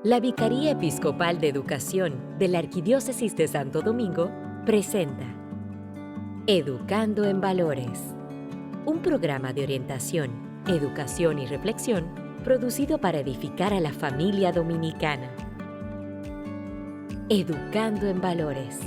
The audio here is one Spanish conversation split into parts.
La Vicaría Episcopal de Educación de la Arquidiócesis de Santo Domingo presenta Educando en Valores, un programa de orientación, educación y reflexión producido para edificar a la familia dominicana. Educando en Valores.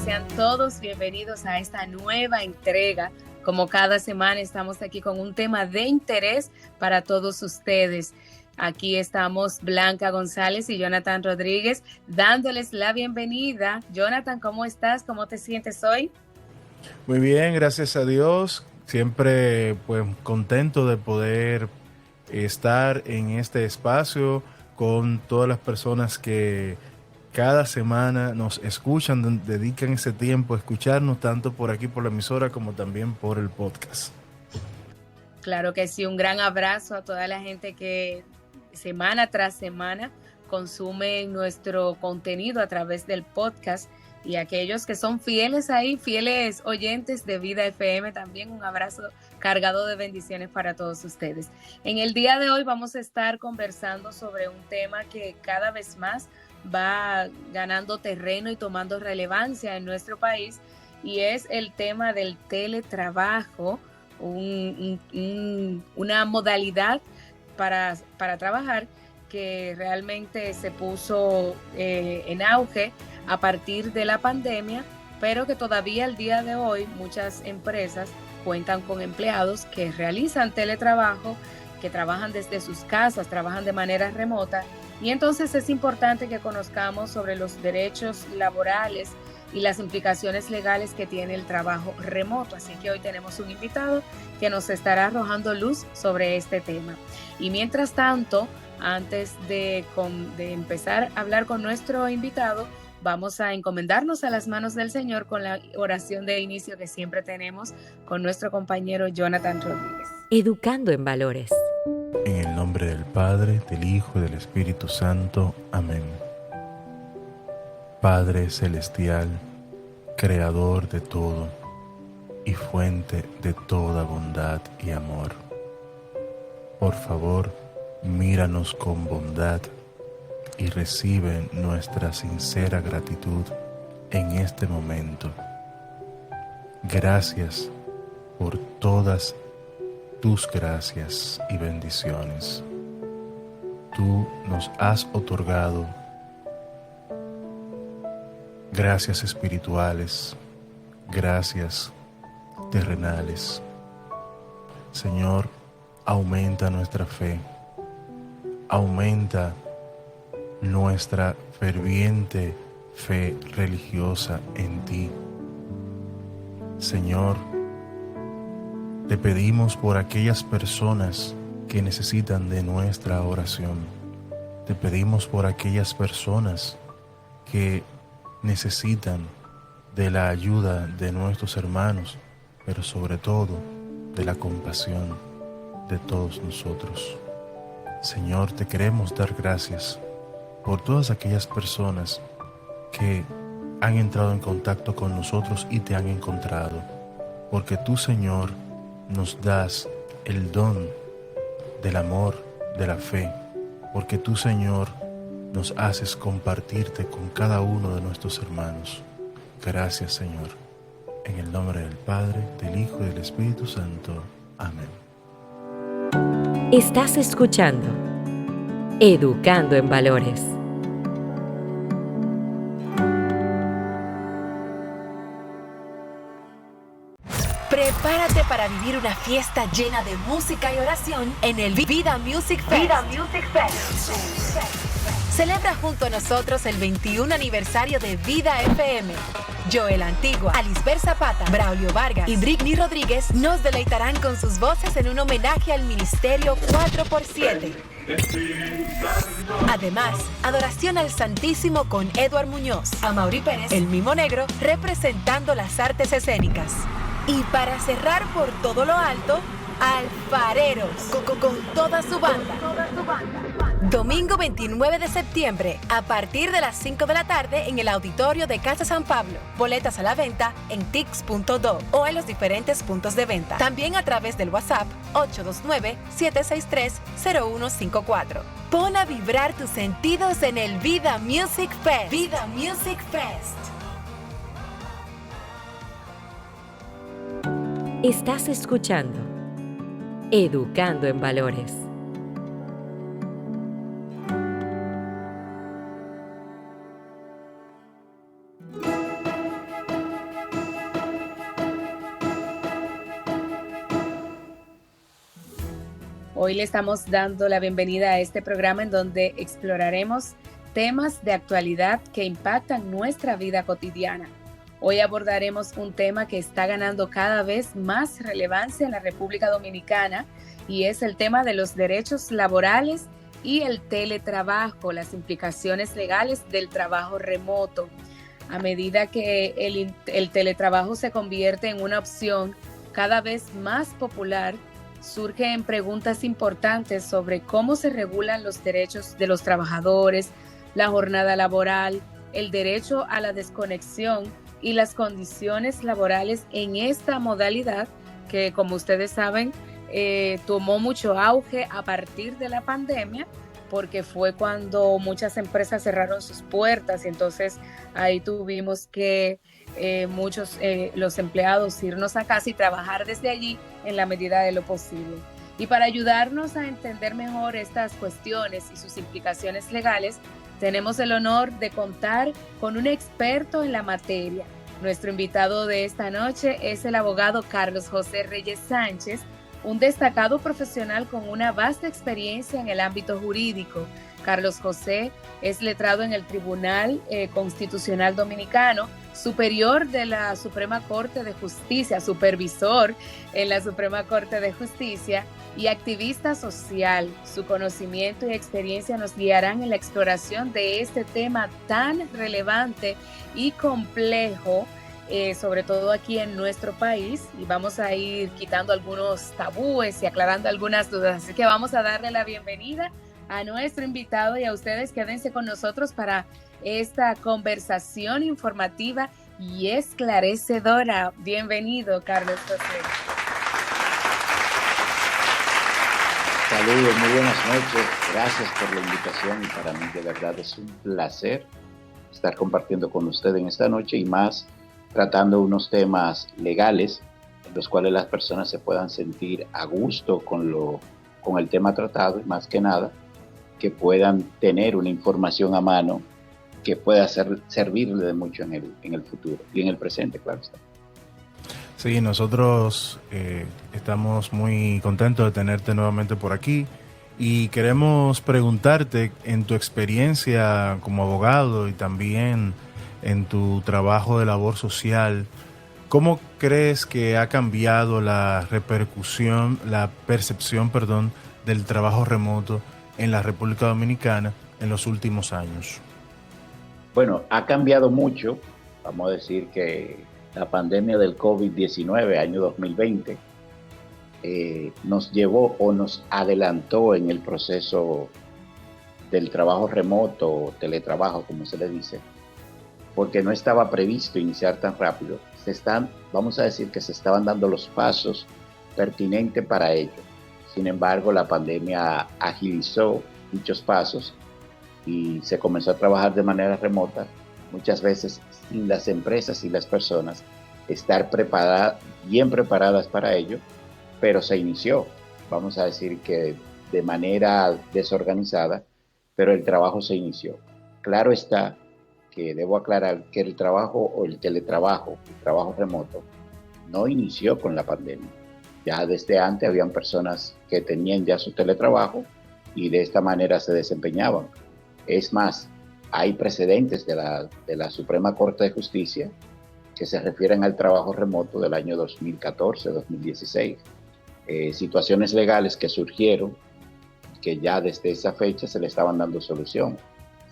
Sean todos bienvenidos a esta nueva entrega. Como cada semana estamos aquí con un tema de interés para todos ustedes. Aquí estamos Blanca González y Jonathan Rodríguez dándoles la bienvenida. Jonathan, ¿cómo estás? ¿Cómo te sientes hoy? Muy bien, gracias a Dios. Siempre pues contento de poder estar en este espacio con todas las personas que cada semana nos escuchan, dedican ese tiempo a escucharnos tanto por aquí por la emisora como también por el podcast. Claro que sí, un gran abrazo a toda la gente que semana tras semana consume nuestro contenido a través del podcast y aquellos que son fieles ahí, fieles oyentes de Vida FM, también un abrazo cargado de bendiciones para todos ustedes. En el día de hoy vamos a estar conversando sobre un tema que cada vez más va ganando terreno y tomando relevancia en nuestro país, y es el tema del teletrabajo, una modalidad para trabajar que realmente se puso en auge a partir de la pandemia, pero que todavía al día de hoy muchas empresas cuentan con empleados que realizan teletrabajo, que trabajan desde sus casas, trabajan de manera remota. Y entonces es importante que conozcamos sobre los derechos laborales y las implicaciones legales que tiene el trabajo remoto. Así que hoy tenemos un invitado que nos estará arrojando luz sobre este tema. Y mientras tanto, antes de empezar a hablar con nuestro invitado, vamos a encomendarnos a las manos del Señor con la oración de inicio que siempre tenemos con nuestro compañero Jonathan Rodríguez. Educando en Valores. En el nombre del Padre, del Hijo y del Espíritu Santo. Amén. Padre Celestial, Creador de todo y fuente de toda bondad y amor, por favor, míranos con bondad y recibe nuestra sincera gratitud en este momento. Gracias por todas tus gracias y bendiciones. Tú nos has otorgado gracias espirituales, gracias terrenales. Señor, aumenta nuestra fe, aumenta nuestra ferviente fe religiosa en ti. Señor, te pedimos por aquellas personas que necesitan de nuestra oración. Te pedimos por aquellas personas que necesitan de la ayuda de nuestros hermanos, pero sobre todo de la compasión de todos nosotros. Señor, te queremos dar gracias por todas aquellas personas que han entrado en contacto con nosotros y te han encontrado, porque tú, Señor, nos das el don del amor, de la fe, porque tú, Señor, nos haces compartirte con cada uno de nuestros hermanos. Gracias, Señor. En el nombre del Padre, del Hijo y del Espíritu Santo. Amén. Estás escuchando Educando en Valores. Prepárate para vivir una fiesta llena de música y oración en el Vida Music Fest. Celebra junto a nosotros el 21 aniversario de Vida FM. Joel Antigua, Alisber Zapata, Braulio Vargas y Britney Rodríguez nos deleitarán con sus voces en un homenaje al ministerio 4x7. Además, adoración al Santísimo con Eduard Muñoz, Amaury Pérez, el Mimo Negro, representando las artes escénicas. Y para cerrar por todo lo alto, Alfareros, con toda su banda. Domingo 29 de septiembre, a partir de las 5 de la tarde en el auditorio de Casa San Pablo. Boletas a la venta en tix.do o en los diferentes puntos de venta. También a través del WhatsApp 829-763-0154. Pon a vibrar tus sentidos en el Vida Music Fest. Vida Music Fest. Estás escuchando Educando en Valores. Hoy le estamos dando la bienvenida a este programa en donde exploraremos temas de actualidad que impactan nuestra vida cotidiana. Hoy abordaremos un tema que está ganando cada vez más relevancia en la República Dominicana y es el tema de los derechos laborales y el teletrabajo, las implicaciones legales del trabajo remoto. A medida que el teletrabajo se convierte en una opción cada vez más popular, surgen preguntas importantes sobre cómo se regulan los derechos de los trabajadores, la jornada laboral, el derecho a la desconexión y las condiciones laborales en esta modalidad que, como ustedes saben, tomó mucho auge a partir de la pandemia, porque fue cuando muchas empresas cerraron sus puertas y entonces ahí tuvimos que los empleados irnos a casa y trabajar desde allí en la medida de lo posible. Y para ayudarnos a entender mejor estas cuestiones y sus implicaciones legales, tenemos el honor de contar con un experto en la materia. Nuestro invitado de esta noche es el abogado Carlos José Reyes Sánchez, un destacado profesional con una vasta experiencia en el ámbito jurídico. Carlos José es letrado en el Tribunal Constitucional Dominicano, superior de la Suprema Corte de Justicia, supervisor en la Suprema Corte de Justicia y activista social. Su conocimiento y experiencia nos guiarán en la exploración de este tema tan relevante y complejo, sobre todo aquí en nuestro país, y vamos a ir quitando algunos tabúes y aclarando algunas dudas. Así que vamos a darle la bienvenida a nuestro invitado y a ustedes. Quédense con nosotros para esta conversación informativa y esclarecedora. Bienvenido, Carlos José. Saludos, muy buenas noches. Gracias por la invitación y para mí de verdad es un placer estar compartiendo con usted en esta noche y más tratando unos temas legales en los cuales las personas se puedan sentir a gusto con el tema tratado y más que nada que puedan tener una información a mano que pueda servirle de mucho en el futuro y en el presente, claro está. Sí, nosotros estamos muy contentos de tenerte nuevamente por aquí y queremos preguntarte en tu experiencia como abogado y también en tu trabajo de labor social, ¿cómo crees que ha cambiado la percepción del trabajo remoto en la República Dominicana en los últimos años? Bueno, ha cambiado mucho. Vamos a decir que la pandemia del COVID-19, año 2020, nos llevó o nos adelantó en el proceso del trabajo remoto o teletrabajo, como se le dice, porque no estaba previsto iniciar tan rápido. Vamos a decir que se estaban dando los pasos pertinentes para ello. Sin embargo, la pandemia agilizó dichos pasos y se comenzó a trabajar de manera remota, muchas veces sin las empresas y las personas estar bien preparadas para ello, pero se inició, vamos a decir que de manera desorganizada, pero el trabajo se inició. Claro está que debo aclarar que el trabajo o el teletrabajo, el trabajo remoto, no inició con la pandemia. Ya desde antes habían personas que tenían ya su teletrabajo y de esta manera se desempeñaban. Es más, hay precedentes de la Suprema Corte de Justicia que se refieren al trabajo remoto del año 2014-2016. Situaciones legales que surgieron que ya desde esa fecha se le estaban dando solución.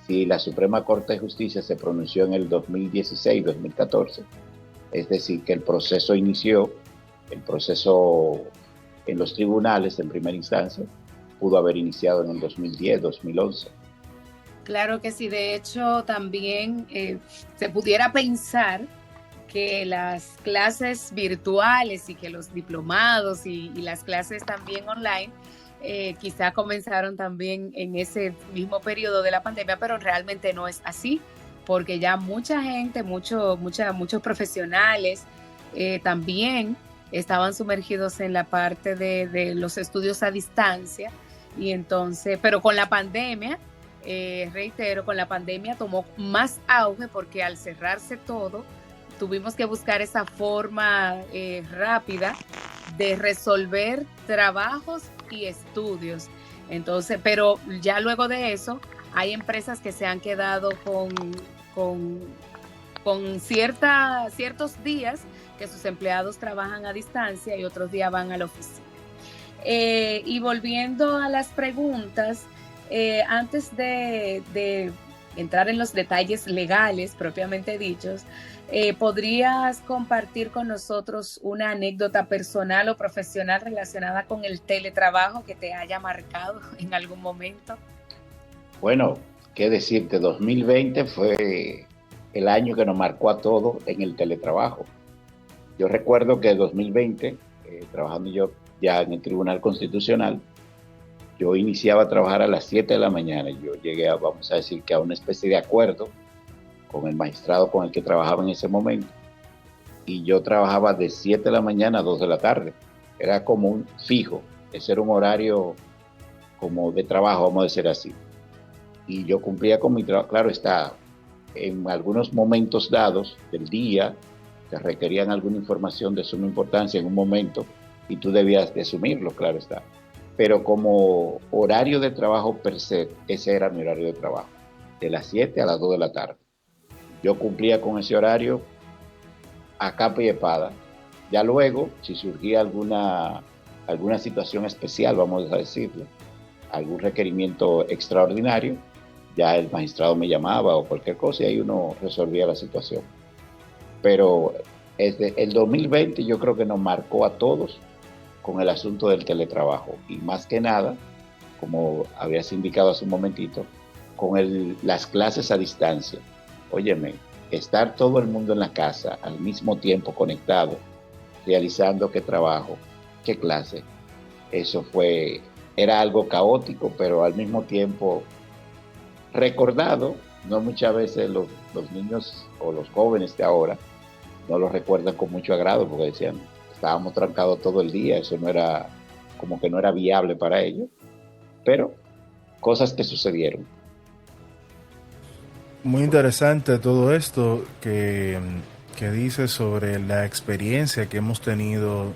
Si la Suprema Corte de Justicia se pronunció en el 2016-2014, es decir, que el proceso inició, el proceso en los tribunales en primera instancia, pudo haber iniciado en el 2010, 2011. Claro que sí, de hecho también se pudiera pensar que las clases virtuales y que los diplomados y las clases también online quizá comenzaron también en ese mismo periodo de la pandemia, pero realmente no es así, porque ya mucha gente, muchos profesionales también estaban sumergidos en la parte de los estudios a distancia, y entonces, pero con la pandemia, reitero, con la pandemia tomó más auge porque al cerrarse todo, tuvimos que buscar esa forma rápida de resolver trabajos y estudios. Entonces, pero ya luego de eso, hay empresas que se han quedado con ciertos días que sus empleados trabajan a distancia y otros días van a la oficina. Y volviendo a las preguntas, antes de entrar en los detalles legales propiamente dichos, ¿podrías compartir con nosotros una anécdota personal o profesional relacionada con el teletrabajo que te haya marcado en algún momento? Bueno, qué decirte, 2020 fue el año que nos marcó a todos en el teletrabajo. Yo recuerdo que en 2020, trabajando yo ya en el Tribunal Constitucional, yo iniciaba a trabajar a las 7 de la mañana. Yo llegué a, vamos a decir, que a una especie de acuerdo con el magistrado con el que trabajaba en ese momento. Y yo trabajaba de 7 de la mañana a 2 de la tarde. Era como un fijo. Ese era un horario como de trabajo, vamos a decir así. Y yo cumplía con mi trabajo. Claro está, en algunos momentos dados del día, te requerían alguna información de suma importancia en un momento y tú debías de asumirlo, claro está. Pero como horario de trabajo per se, ese era mi horario de trabajo, de las 7 a las 2 de la tarde. Yo cumplía con ese horario a capa y espada. Ya luego, si surgía alguna situación especial, vamos a decirlo, algún requerimiento extraordinario, ya el magistrado me llamaba o cualquier cosa y ahí uno resolvía la situación. Pero el 2020 yo creo que nos marcó a todos con el asunto del teletrabajo y más que nada, como habías indicado hace un momentito, con las clases a distancia. Óyeme, estar todo el mundo en la casa al mismo tiempo conectado, realizando qué trabajo, qué clase, eso era algo caótico, pero al mismo tiempo recordado. No muchas veces los niños o los jóvenes de ahora no lo recuerdan con mucho agrado porque decían, estábamos trancados todo el día, eso no era, como que no era viable para ellos, pero cosas que sucedieron. Muy interesante todo esto que dices sobre la experiencia que hemos tenido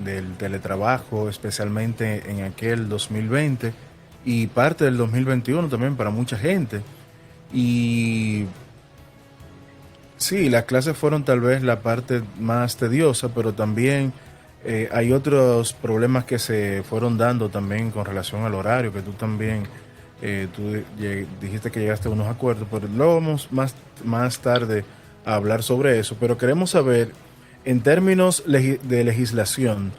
del teletrabajo, especialmente en aquel 2020 y parte del 2021 también para mucha gente. Y sí, las clases fueron tal vez la parte más tediosa, pero también hay otros problemas que se fueron dando también con relación al horario, que tú también tú dijiste que llegaste a unos acuerdos, pero luego vamos más tarde a hablar sobre eso. Pero queremos saber, en términos de legislación,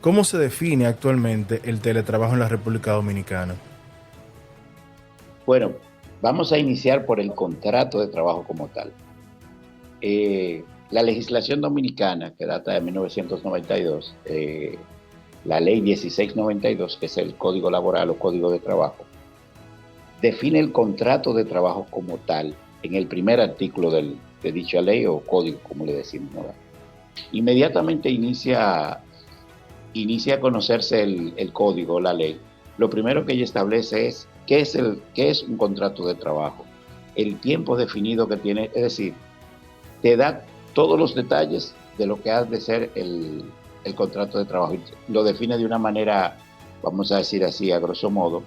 ¿cómo se define actualmente el teletrabajo en la República Dominicana? Bueno, vamos a iniciar por el contrato de trabajo como tal. La legislación dominicana, que data de 1992, la ley 1692, que es el Código Laboral o Código de Trabajo, define el contrato de trabajo como tal en el primer artículo de dicha ley o código, como le decimos, ¿no? Inmediatamente inicia a conocerse el código, la ley. Lo primero que ella establece es qué es un contrato de trabajo, el tiempo definido que tiene, es decir, te da todos los detalles de lo que ha de ser el contrato de trabajo. Lo define de una manera, vamos a decir así, a grosso modo,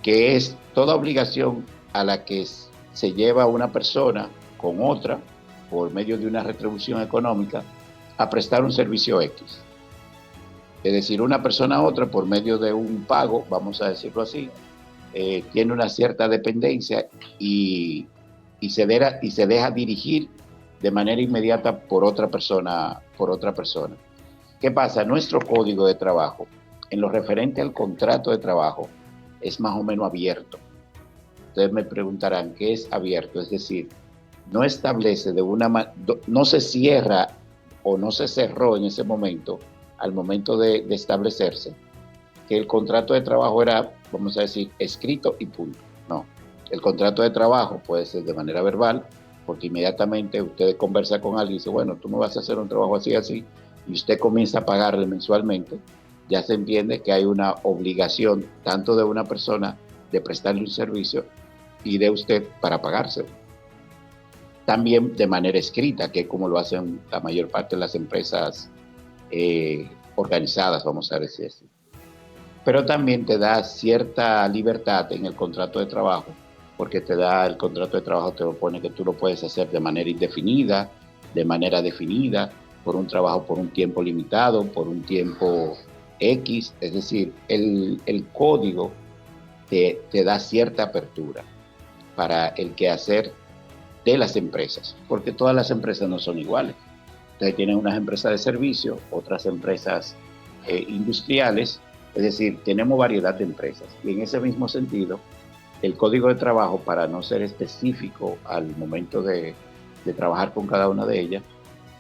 que es toda obligación a la que se lleva una persona con otra, por medio de una retribución económica, a prestar un servicio X. Es decir, una persona a otra, por medio de un pago, vamos a decirlo así, tiene una cierta dependencia y se deja dirigir de manera inmediata por otra persona. ¿Qué pasa? Nuestro código de trabajo en lo referente al contrato de trabajo, es más o menos abierto. Ustedes me preguntarán, ¿qué es abierto? Es decir, no establece no se cierra o no se cerró en ese momento, al momento de establecerse, que el contrato de trabajo era, vamos a decir, escrito y punto. No, el contrato de trabajo puede ser de manera verbal, porque inmediatamente usted conversa con alguien y dice, bueno, tú me vas a hacer un trabajo así, así, y usted comienza a pagarle mensualmente, ya se entiende que hay una obligación tanto de una persona de prestarle un servicio y de usted para pagárselo. También de manera escrita, que es como lo hacen la mayor parte de las empresas organizadas, vamos a decir así. Pero también te da cierta libertad en el contrato de trabajo, porque el contrato de trabajo te lo pone que tú lo puedes hacer de manera indefinida, de manera definida, por un trabajo por un tiempo limitado, por un tiempo X, es decir, el código te da cierta apertura para el quehacer de las empresas, porque todas las empresas no son iguales. Entonces tienen unas empresas de servicio, otras empresas industriales, es decir, tenemos variedad de empresas. Y en ese mismo sentido, el código de trabajo, para no ser específico al momento de trabajar con cada una de ellas,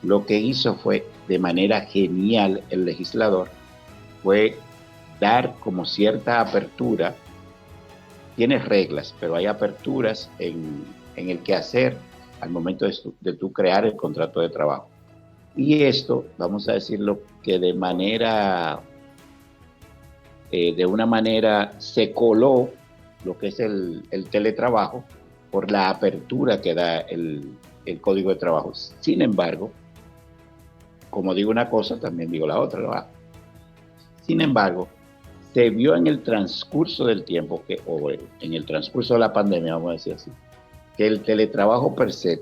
lo que hizo fue, de manera genial, el legislador, fue dar como cierta apertura. Tiene reglas, pero hay aperturas en el quehacer al momento de tú crear el contrato de trabajo. Y esto, vamos a decirlo, que de una manera se coló lo que es el teletrabajo por la apertura que da el código de trabajo. Sin embargo, como digo una cosa, también digo la otra, ¿verdad? Sin embargo, se vio en el transcurso del tiempo, o en el transcurso de la pandemia, vamos a decir así, que el teletrabajo per se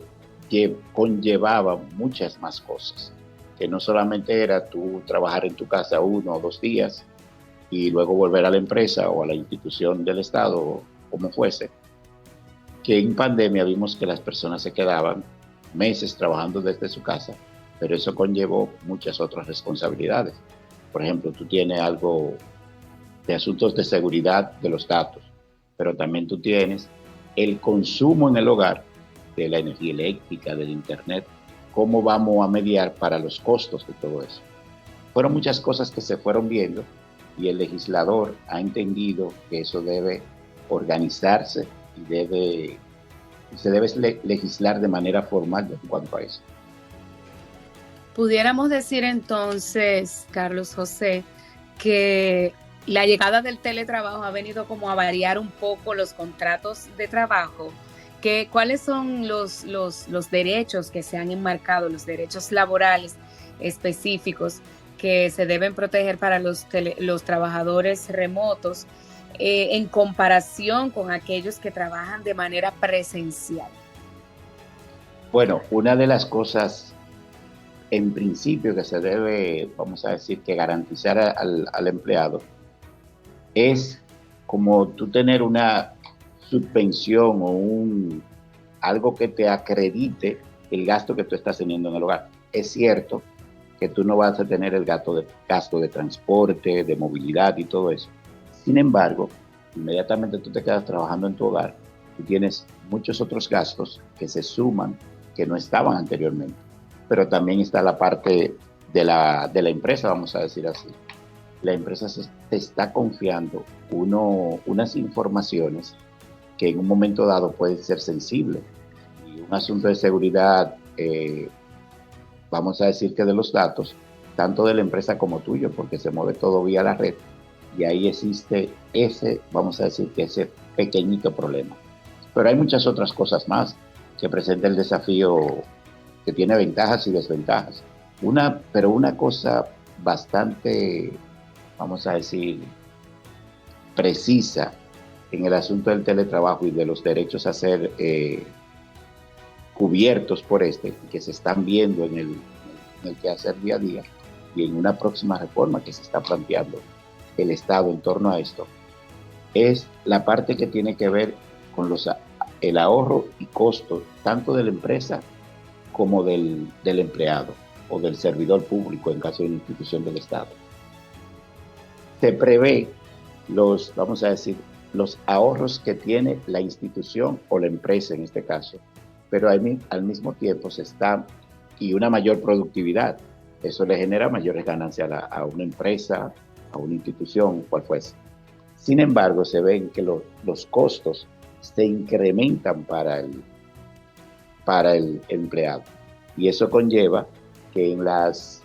conllevaba muchas más cosas, que no solamente era tú trabajar en tu casa 1 o 2 días y luego volver a la empresa o a la institución del Estado, o como fuese, que en pandemia vimos que las personas se quedaban meses trabajando desde su casa, pero eso conllevó muchas otras responsabilidades. Por ejemplo, tú tienes algo de asuntos de seguridad de los datos, pero también tú tienes el consumo en el hogar de la energía eléctrica, del internet, cómo vamos a mediar para los costos de todo eso. Fueron muchas cosas que se fueron viendo y el legislador ha entendido que eso debe organizarse y se debe legislar de manera formal en cuanto a eso. Pudiéramos decir entonces, Carlos José, que la llegada del teletrabajo ha venido como a variar un poco los contratos de trabajo. ¿Cuáles son los derechos que se han enmarcado, los derechos laborales específicos que se deben proteger para los trabajadores remotos en comparación con aquellos que trabajan de manera presencial? Bueno, una de las cosas en principio que se debe, vamos a decir, que garantizar al empleado es como tú tener una subvención o algo que te acredite el gasto que tú estás teniendo en el hogar. Es cierto que tú no vas a tener el gasto de transporte, de movilidad y todo eso. Sin embargo, inmediatamente tú te quedas trabajando en tu hogar, tú tienes muchos otros gastos que se suman que no estaban anteriormente. Pero también está la parte de la empresa, vamos a decir así. La empresa te está confiando unas informaciones que en un momento dado pueden ser sensibles. Y un asunto de seguridad, vamos a decir que de los datos, tanto de la empresa como tuyo, porque se mueve todo vía la red, y ahí existe vamos a decir que ese pequeñito problema. Pero hay muchas otras cosas más que presenta el desafío, que tiene ventajas y desventajas. Pero una cosa bastante, vamos a decir, precisa en el asunto del teletrabajo y de los derechos a ser cubiertos por que se están viendo en el quehacer día a día y en una próxima reforma que se está planteando el Estado en torno a esto, es la parte que tiene que ver con el ahorro y costo tanto de la empresa como del empleado o del servidor público en caso de una institución del Estado. se prevé vamos a decir, los ahorros que tiene la institución o la empresa en este caso, pero al mismo tiempo y una mayor productividad. Eso le genera mayores ganancias a una empresa, a una institución, cual fuese. Sin embargo, se ven que los costos se incrementan para el empleado. Y eso conlleva que en las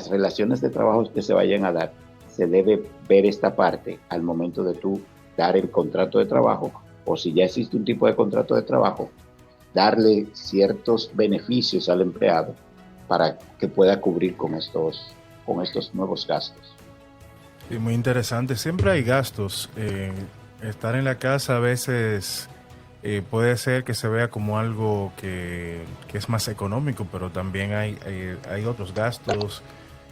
relaciones de trabajo que se vayan a dar, se debe ver esta parte al momento de tú dar el contrato de trabajo, o si ya existe un tipo de contrato de trabajo, darle ciertos beneficios al empleado para que pueda cubrir con estos nuevos gastos. Sí, muy interesante. Siempre hay gastos. Estar en la casa a veces puede ser que se vea como algo que es más económico, pero también hay otros gastos,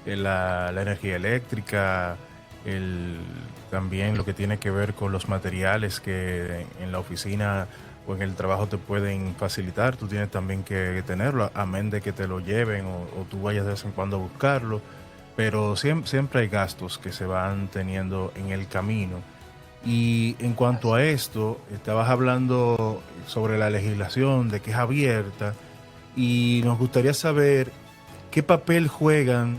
la energía eléctrica, también lo que tiene que ver con los materiales que en la oficina o en el trabajo te pueden facilitar. Tú tienes también que tenerlo, a menos de que te lo lleven o tú vayas de vez en cuando a buscarlo. Pero siempre hay gastos que se van teniendo en el camino. Y en cuanto a esto, estabas hablando sobre la legislación, de que es abierta, y nos gustaría saber qué papel juegan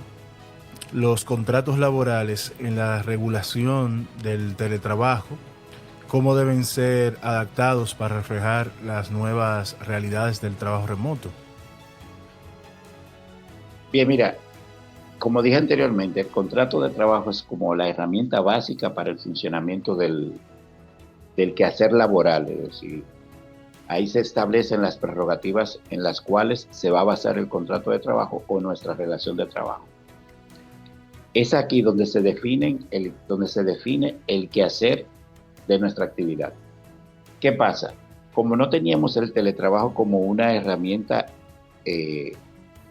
los contratos laborales en la regulación del teletrabajo, cómo deben ser adaptados para reflejar las nuevas realidades del trabajo remoto. Bien, mira, como dije anteriormente, el contrato de trabajo es como la herramienta básica para el funcionamiento del quehacer laboral, es decir, ahí se establecen las prerrogativas en las cuales se va a basar el contrato de trabajo o nuestra relación de trabajo. Es aquí donde se define el quehacer de nuestra actividad. ¿Qué pasa? Como no teníamos el teletrabajo como una herramienta,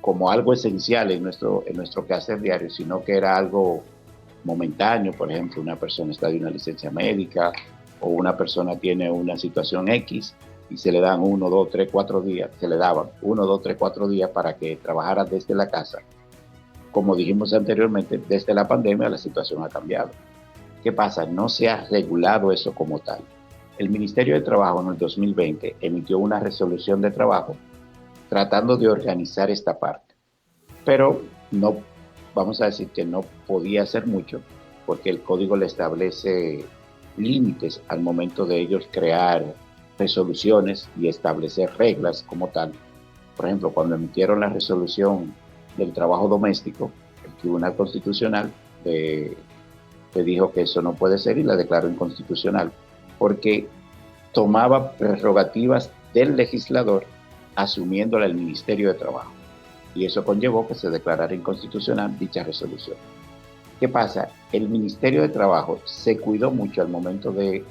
como algo esencial en nuestro quehacer diario, sino que era algo momentáneo. Por ejemplo, una persona está de una licencia médica o una persona tiene una situación X y se le dan 1, 2, 3, 4 días, se le daban 1, 2, 3, 4 días para que trabajara desde la casa. Como dijimos anteriormente, desde la pandemia la situación ha cambiado. ¿Qué pasa? No se ha regulado eso como tal. El Ministerio de Trabajo en el 2020 emitió una resolución de trabajo tratando de organizar esta parte. Pero no, vamos a decir que no podía hacer mucho porque el código le establece límites al momento de ellos crear resoluciones y establecer reglas como tal. Por ejemplo, cuando emitieron la resolución del trabajo doméstico, el Tribunal Constitucional le dijo que eso no puede ser y la declaró inconstitucional porque tomaba prerrogativas del legislador asumiéndola el Ministerio de Trabajo, y eso conllevó que se declarara inconstitucional dicha resolución. ¿Qué pasa? El Ministerio de Trabajo se cuidó mucho al momento de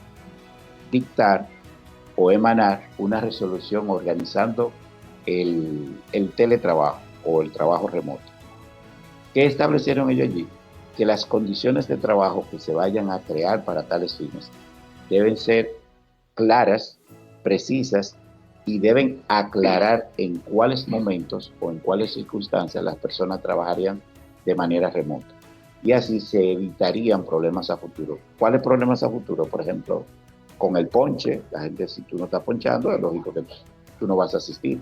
dictar o emanar una resolución organizando el teletrabajo o el trabajo remoto. ¿Qué establecieron ellos allí? Que las condiciones de trabajo que se vayan a crear para tales fines deben ser claras, precisas, y deben aclarar en cuáles momentos o en cuáles circunstancias las personas trabajarían de manera remota. Y así se evitarían problemas a futuro. ¿Cuáles problemas a futuro? Por ejemplo, con el ponche, la gente, si tú no estás ponchando, es lógico que tú no vas a asistir.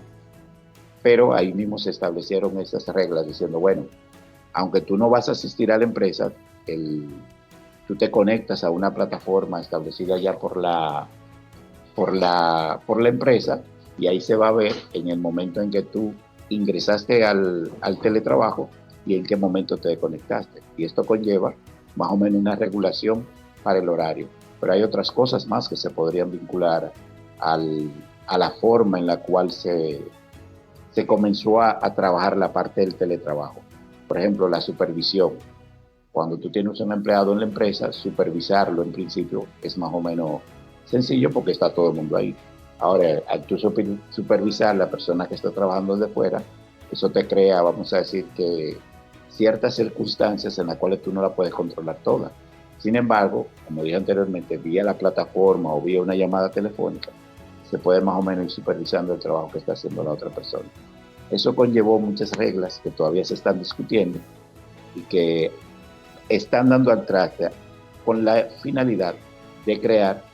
Pero ahí mismo se establecieron esas reglas diciendo, bueno, aunque tú no vas a asistir a la empresa, tú te conectas a una plataforma establecida ya por la empresa, y ahí se va a ver en el momento en que tú ingresaste al teletrabajo y en qué momento te conectaste. Y esto conlleva más o menos una regulación para el horario. Pero hay otras cosas más que se podrían vincular a la forma en la cual se comenzó a trabajar la parte del teletrabajo. Por ejemplo, la supervisión. Cuando tú tienes un empleado en la empresa, supervisarlo en principio es más o menos sencillo porque está todo el mundo ahí. Ahora, al tú supervisar a la persona que está trabajando desde fuera, eso te crea, vamos a decir, que ciertas circunstancias en las cuales tú no la puedes controlar toda. Sin embargo, como dije anteriormente, vía la plataforma o vía una llamada telefónica, se puede más o menos ir supervisando el trabajo que está haciendo la otra persona. Eso conllevó muchas reglas que todavía se están discutiendo y que están dando al traste con la finalidad de crear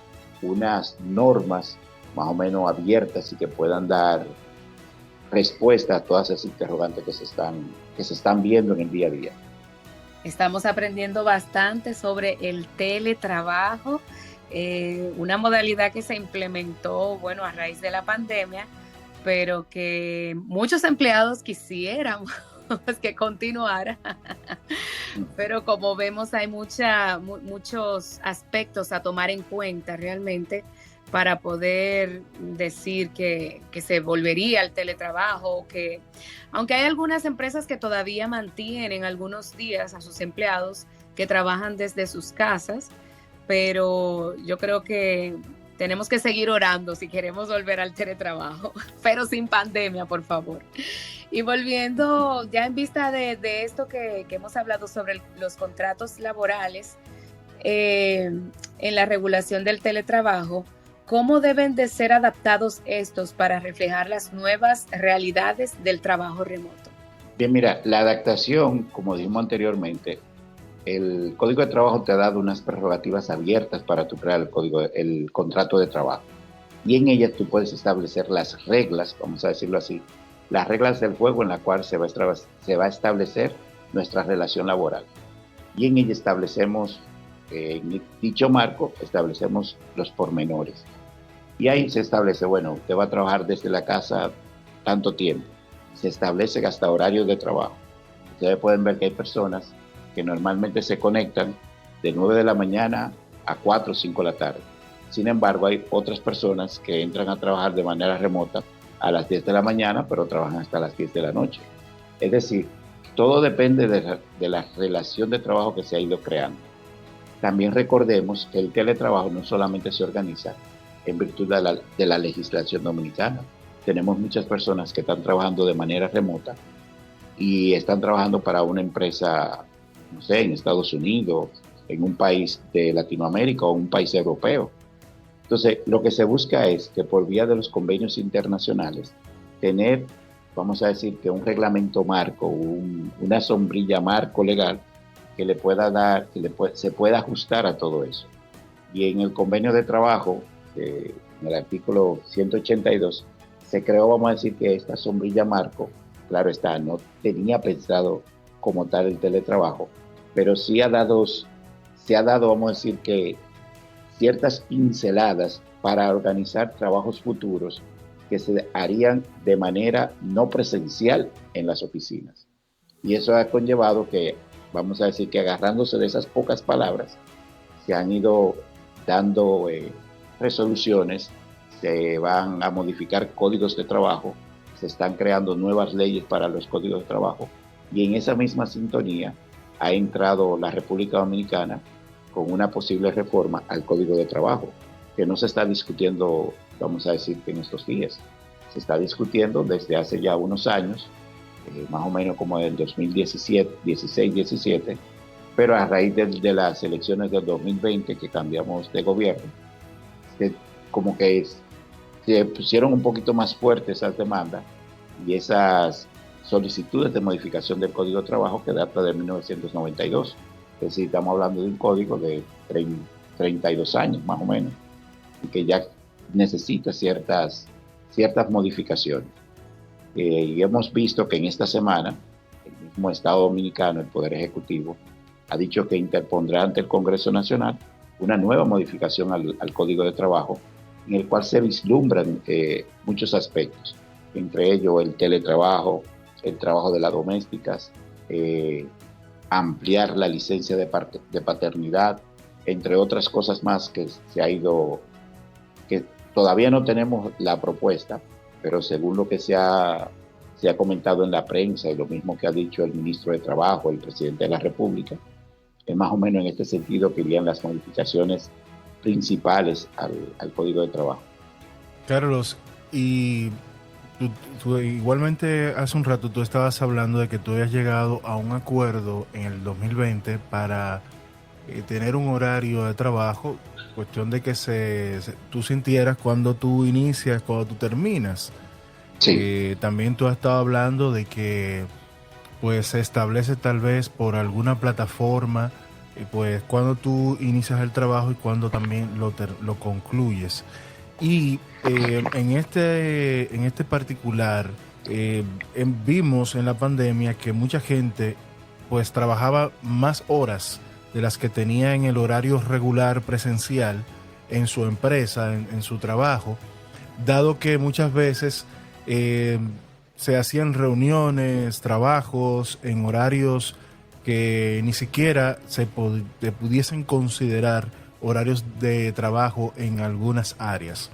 unas normas más o menos abiertas y que puedan dar respuesta a todas esas interrogantes que se están viendo en el día a día. Estamos aprendiendo bastante sobre el teletrabajo, una modalidad que se implementó, bueno, a raíz de la pandemia, pero que muchos empleados quisiéramos que continuara. Pero como vemos, hay muchos aspectos a tomar en cuenta realmente para poder decir que se volvería al teletrabajo, que aunque hay algunas empresas que todavía mantienen algunos días a sus empleados que trabajan desde sus casas, pero yo creo que tenemos que seguir orando si queremos volver al teletrabajo, pero sin pandemia, por favor. Y volviendo, ya en vista de esto que hemos hablado sobre los contratos laborales en la regulación del teletrabajo, ¿cómo deben de ser adaptados estos para reflejar las nuevas realidades del trabajo remoto? Bien, mira, la adaptación, como dijimos anteriormente, el Código de Trabajo te ha dado unas prerrogativas abiertas para tu crear el contrato de trabajo. Y en ellas tú puedes establecer las reglas, vamos a decirlo así, las reglas del juego en la cual se va a establecer nuestra relación laboral. Y en ella establecemos, en dicho marco, establecemos los pormenores. Y ahí se establece, bueno, usted va a trabajar desde la casa tanto tiempo. Se establece hasta horarios de trabajo. Ustedes pueden ver que hay personas que normalmente se conectan de 9 de la mañana a 4 o 5 de la tarde. Sin embargo, hay otras personas que entran a trabajar de manera remota a las 10 de la mañana, pero trabajan hasta las 10 de la noche. Es decir, todo depende de la relación de trabajo que se ha ido creando. También recordemos que el teletrabajo no solamente se organiza en virtud de la legislación dominicana. Tenemos muchas personas que están trabajando de manera remota y están trabajando para una empresa, no sé, en Estados Unidos, en un país de Latinoamérica o un país europeo. Entonces, lo que se busca es que por vía de los convenios internacionales, tener, vamos a decir, que un reglamento marco, una sombrilla marco legal que le pueda dar, se pueda ajustar a todo eso. Y en el convenio de trabajo, en el artículo 182, se creó, vamos a decir, que esta sombrilla marco, claro está, no tenía pensado como tal el teletrabajo, pero sí se ha dado, vamos a decir, que ciertas pinceladas para organizar trabajos futuros que se harían de manera no presencial en las oficinas. Y eso ha conllevado que, vamos a decir, que agarrándose de esas pocas palabras, se han ido dando resoluciones, se van a modificar códigos de trabajo, se están creando nuevas leyes para los códigos de trabajo, y en esa misma sintonía ha entrado la República Dominicana con una posible reforma al Código de Trabajo, que no se está discutiendo, vamos a decir, que en estos días. Se está discutiendo desde hace ya unos años, más o menos como del 2017, 16-17, pero a raíz de las elecciones del 2020, que cambiamos de gobierno, como que se pusieron un poquito más fuertes esas demandas y esas solicitudes de modificación del Código de Trabajo que data de 1992. Es decir, estamos hablando de un código de 32 años más o menos y que ya necesita ciertas modificaciones. Y hemos visto que en esta semana el mismo Estado Dominicano, el Poder Ejecutivo, ha dicho que interpondrá ante el Congreso Nacional una nueva modificación al Código de Trabajo, en el cual se vislumbran muchos aspectos, entre ellos el teletrabajo, el trabajo de las domésticas, ampliar la licencia de paternidad, entre otras cosas más que que todavía no tenemos la propuesta, pero según lo que se ha comentado en la prensa y lo mismo que ha dicho el ministro de Trabajo, el presidente de la República, es más o menos en este sentido que irían las modificaciones principales al Código de Trabajo. Carlos, y tú igualmente hace un rato tú estabas hablando de que tú habías llegado a un acuerdo en el 2020 para tener un horario de trabajo, cuestión de que tú sintieras cuando tú inicias, cuando tú terminas. Sí. También tú has estado hablando de que pues se establece tal vez por alguna plataforma pues cuando tú inicias el trabajo y cuando también lo concluyes. Y en este particular, vimos en la pandemia que mucha gente pues trabajaba más horas de las que tenía en el horario regular presencial en su empresa, en su trabajo, dado que muchas veces eh, se hacían reuniones, trabajos en horarios que ni siquiera se pudiesen considerar horarios de trabajo en algunas áreas,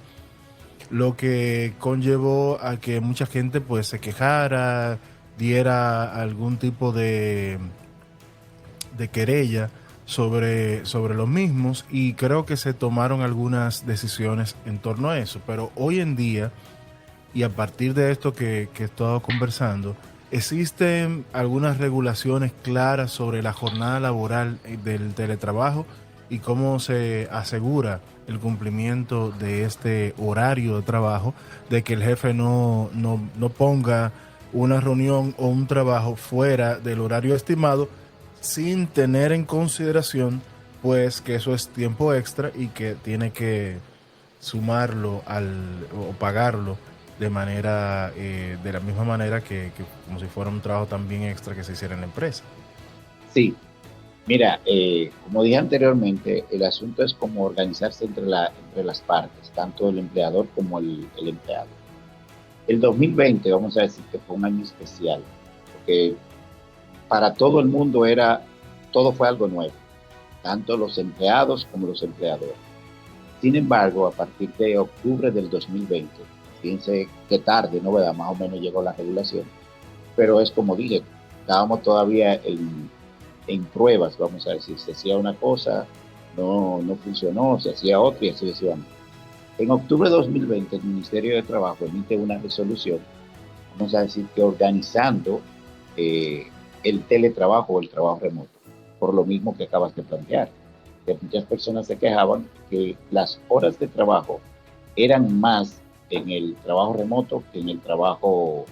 lo que conllevó a que mucha gente pues se quejara, diera algún tipo de querella sobre los mismos, y creo que se tomaron algunas decisiones en torno a eso. Pero hoy en día, y a partir de esto que he estado conversando, existen algunas regulaciones claras sobre la jornada laboral del teletrabajo y cómo se asegura el cumplimiento de este horario de trabajo, de que el jefe no ponga una reunión o un trabajo fuera del horario estimado sin tener en consideración pues que eso es tiempo extra y que tiene que sumarlo o pagarlo de manera de la misma manera que como si fuera un trabajo también extra que se hiciera en la empresa. Sí, mira, como dije anteriormente, el asunto es como organizarse entre las partes, tanto el empleador como el empleado. El 2020, vamos a decir que fue un año especial, porque para todo el mundo todo fue algo nuevo, tanto los empleados como los empleadores. Sin embargo, a partir de octubre del 2020, fíjense qué tarde, ¿no? ¿Verdad? Más o menos llegó la regulación, pero es como dije, estábamos todavía en pruebas, vamos a decir, se hacía una cosa, no funcionó, se hacía otra y así sucesivamente. En octubre de 2020, el Ministerio de Trabajo emite una resolución, vamos a decir que organizando el teletrabajo o el trabajo remoto, por lo mismo que acabas de plantear, que muchas personas se quejaban que las horas de trabajo eran más en el trabajo remoto que en el trabajo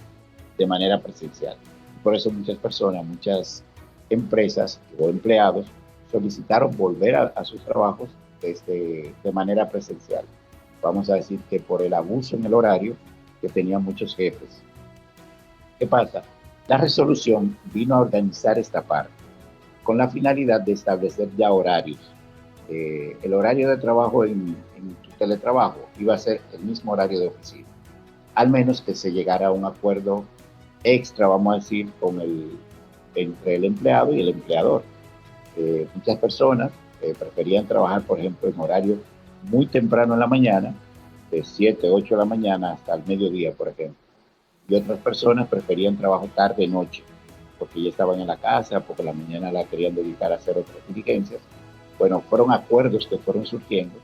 de manera presencial. Por eso muchas personas, muchas empresas o empleados solicitaron volver a sus trabajos de manera presencial. Vamos a decir que por el abuso en el horario que tenían muchos jefes. ¿Qué pasa? La resolución vino a organizar esta parte con la finalidad de establecer ya horarios. El horario de trabajo en tu teletrabajo iba a ser el mismo horario de oficina, al menos que se llegara a un acuerdo extra, vamos a decir, entre el empleado y el empleador. Muchas personas preferían trabajar, por ejemplo, en horario muy temprano en la mañana, de 7, 8 de la mañana hasta el mediodía, por ejemplo. Y otras personas preferían trabajo tarde, noche, porque ya estaban en la casa, porque la mañana la querían dedicar a hacer otras diligencias. Bueno, fueron acuerdos que fueron surgiendo